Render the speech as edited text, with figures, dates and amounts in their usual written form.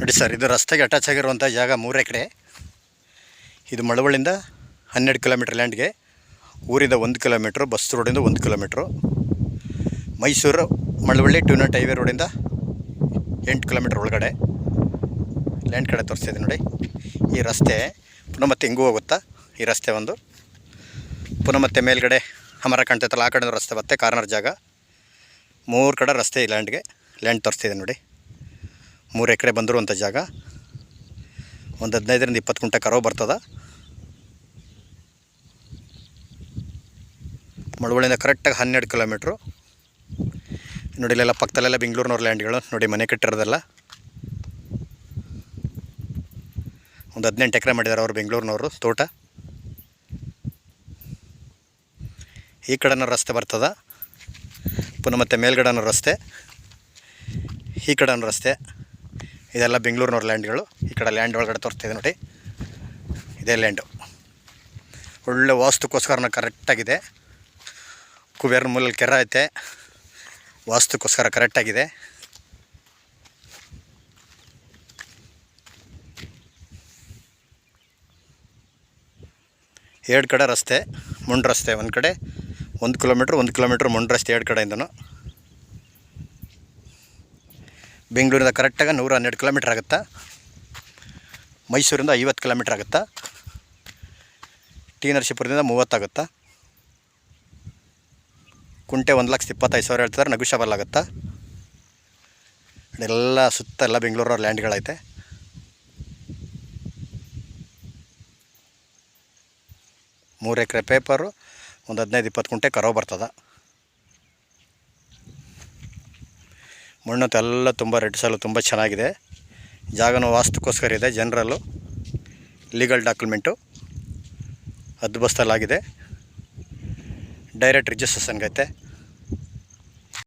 ನೋಡಿ ಸರ್, ಇದು ರಸ್ತೆಗೆ ಅಟ್ಯಾಚ್ ಆಗಿರುವಂಥ ಜಾಗ 3 ಎಕರೆ. ಇದು ಮಳವಳ್ಳಿಯಿಂದ 12 ಕಿಲೋಮೀಟ್ರ್ ಲ್ಯಾಂಡ್ಗೆ, ಊರಿಂದ 1 ಕಿಲೋಮೀಟ್ರು, ಬಸ್ ರೋಡಿಂದ 1 ಕಿಲೋಮೀಟ್ರು, ಮೈಸೂರು ಮಳವಳ್ಳಿ ಟೂನಟ್ ಹೈವೇ ರೋಡಿಂದ 8 ಕಿಲೋಮೀಟ್ರ್ ಒಳಗಡೆ ಲ್ಯಾಂಡ್ ಕಡೆ ತೋರಿಸ್ತಿದೆ ನೋಡಿ. ಈ ರಸ್ತೆ ಪುನಃ ಮತ್ತೆ ಹಿಂಗೂ ಹೋಗುತ್ತಾ, ಈ ರಸ್ತೆ ಒಂದು ಪುನಃ ಮತ್ತೆ ಮೇಲ್ಗಡೆ ಅಮರ ಕಾಣ್ತೈತಲ್ಲ, ಆ ಕಡೆ ರಸ್ತೆ ಬರುತ್ತೆ, ಕಾರ್ನರ್ ಜಾಗ. 3 ಕಡೆ ರಸ್ತೆ ಈ ಲ್ಯಾಂಡ್ ತೋರಿಸ್ತಿದೆ ನೋಡಿ. 3 ಎಕರೆ ಬಂದಿರುವಂಥ ಜಾಗ. ಒಂದು 15ರಿಂದ 20 ಕುಂಟೆ ಕರವು ಬರ್ತದೆ. ಮಳವಳ್ಳಿಯಿಂದ ಕರೆಕ್ಟಾಗಿ 12 ಕಿಲೋಮೀಟ್ರು ನೋಡಿ. ಇಲ್ಲೆಲ್ಲ ಪಕ್ಕದಲ್ಲೆಲ್ಲ ಬೆಂಗಳೂರಿನವ್ರ ಲ್ಯಾಂಡ್ಗಳು ನೋಡಿ, ಮನೆ ಕಟ್ಟಿರೋದೆಲ್ಲ. ಒಂದು 18 ಎಕರೆ ಮಾಡಿದ್ದಾರೆ ಅವರು, ಬೆಂಗಳೂರಿನವರು ತೋಟ. ಈ ಕಡೆನೂ ರಸ್ತೆ ಬರ್ತದೆ, ಪುನಃ ಮತ್ತೆ ಮೇಲ್ಗಡೆನೂ ರಸ್ತೆ, ಈ ಕಡೆನೂ ರಸ್ತೆ. ಇದೆಲ್ಲ ಬೆಂಗಳೂರಿನವ್ರ ಲ್ಯಾಂಡ್ಗಳು. ಈ ಕಡೆ ಲ್ಯಾಂಡ್ ಒಳಗಡೆ ತೋರಿಸ್ತಿದೆ ನೋಡಿ, ಇದೇ ಲ್ಯಾಂಡು. ಒಳ್ಳೆ ವಾಸ್ತುಕ್ಕೋಸ್ಕರ ಕರೆಕ್ಟಾಗಿದೆ. ಕುಬೇರ ಮೂಲಲ್ಲಿ ಕೆರೆ ಐತೆ, ವಾಸ್ತುಕ್ಕೋಸ್ಕರ ಕರೆಕ್ಟಾಗಿದೆ. ಎರಡು ಕಡೆ ರಸ್ತೆ, ಮುಂಡು ರಸ್ತೆ. ಒಂದು ಕಡೆ 1 ಕಿಲೋಮೀಟ್ರ್ ಮುಂಡು ರಸ್ತೆ, ಎರಡು ಕಡೆಯಿಂದನೂ. ಬೆಂಗಳೂರಿಂದ ಕರೆಕ್ಟಾಗಿ 112 ಕಿಲೋಮೀಟ್ರ್ ಆಗುತ್ತಾ, ಮೈಸೂರಿಂದ 50 ಕಿಲೋಮೀಟ್ರ್ ಆಗುತ್ತಾ, ಟಿ ನರಸೀಪುರದಿಂದ 30 ಆಗುತ್ತಾ. ಕುಂಟೆ 1,25,000 ಹೇಳ್ತಾರೆ, ನೆಗೋಷಿಯಬಲ್ ಆಗುತ್ತಾ. ಎಲ್ಲ ಸುತ್ತ ಎಲ್ಲ ಬೆಂಗಳೂರವ್ರ ಲ್ಯಾಂಡ್ಗಳೈತೆ. ಮೂರು ಎಕರೆ ಪೇಪರು, ಒಂದು 15-20 ಕುಂಟೆ ಕರವು ಬರ್ತದೆ. ಮಣ್ಣು ಎಲ್ಲ ತುಂಬ ರೆಡ್ ಸಾಲು, ತುಂಬ ಚೆನ್ನಾಗಿದೆ. ಜಾಗನೂ ವಾಸ್ತುಕ್ಕೋಸ್ಕರ ಇದೆ, ಜನರಲ್ಲು ಲೀಗಲ್ ಡಾಕ್ಯುಮೆಂಟು ಹದ್ದುಬಸ್ತಲ್ಲಾಗಿದೆ. ಡೈರೆಕ್ಟ್ ರಿಜಿಸ್ಟ್ರೇಷನ್ಗೈತೆ.